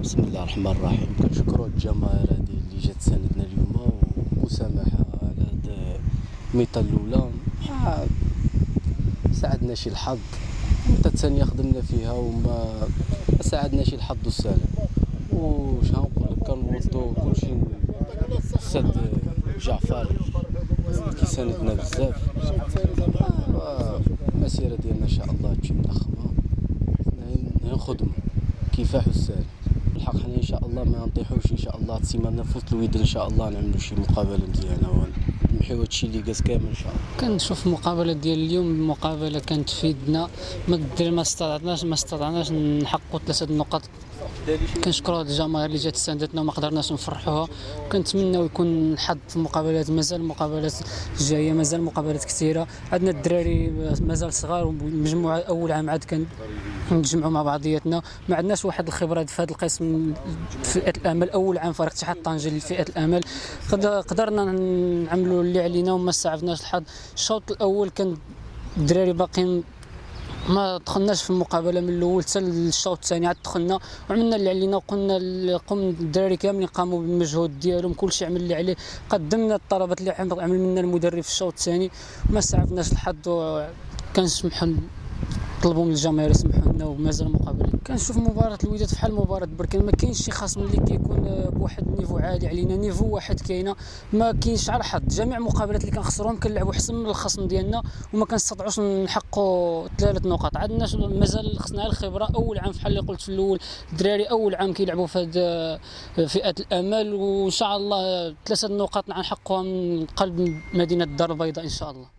بسم الله الرحمن الرحيم. كنشكروا الجماهير هذه اللي جات تساندنا اليوم، ومسامحه على هاد الميطه الاولى ما ساعدناش الحظ، الميطه الثانيه خدمنا فيها وما ساعدناش الحظ والسلام. واش غنقول لك، كنوصلوا كلشي السد جعفر كيساندنا بزاف. المسيره ديالنا ان شاء الله تمشي منخمه، نخدموا كفاح والسلام. الحق حنا ان شاء الله ما نطيحوش، ان شاء الله السيمانه في وسط الوداد ان شاء الله نعملوا شي مقابله مزيانه ونمحيو هادشي اللي قاس كامل ان شاء الله. كنشوف المقابله ديال اليوم مقابله كانت في يدنا، ما استطعناش نحققوا 3 النقط. كنشكروا الجماهير اللي جات ساندتنا وما قدرناش نفرحوها، وكنتمناو يكون الحظ في المقابلات. مازال المقابلات الجايه، مازال مقابلات كثيره. عندنا الدراري مازال صغار، ومجموعه اول عام عاد كنتجمعوا مع بعضياتنا. ما عندناش واحد الخبره في هذا القسم فئه الامل. اول عام فريق اتحاد طنجة لفئه الامل، قدرنا نعملوا اللي علينا وما استعفناش الحظ. الشوط الاول كان الدراري باقيين ما دخلناش في المقابله من الاول حتى الشوط الثاني، عاد دخلنا وعملنا اللي علينا، وقلنا الدراري كاملين قاموا بالمجهود ديالهم، كلشي عمل اللي عليه. قدمنا الطلبات اللي عمل منا المدرب في الشوط الثاني وما استعفناش الحظ. كنسمحوا طلبوا من الجماهير يسمحوا لنا ومازال مقابلين. كنشوف مباراه الوداد بحال مباراه بركان، ما كاينش شي خصم اللي كيكون بواحد النيفو عالي علينا، نيفو واحد كاينه، ما كاينش على حظ. جميع المقابلات اللي كنخسروهم كنلعبوا احسن من الخصم ديالنا وما كنستطيعوش نحققوا 3 نقاط. عندنا مازال خصنا الخبره. اول عام بحال اللي قلت في الاول، الدراري اول عام كيلعبوا في هذه فئه الامل، وان شاء الله 3 نقاط نحققوها من قلب مدينه الدار البيضاء ان شاء الله.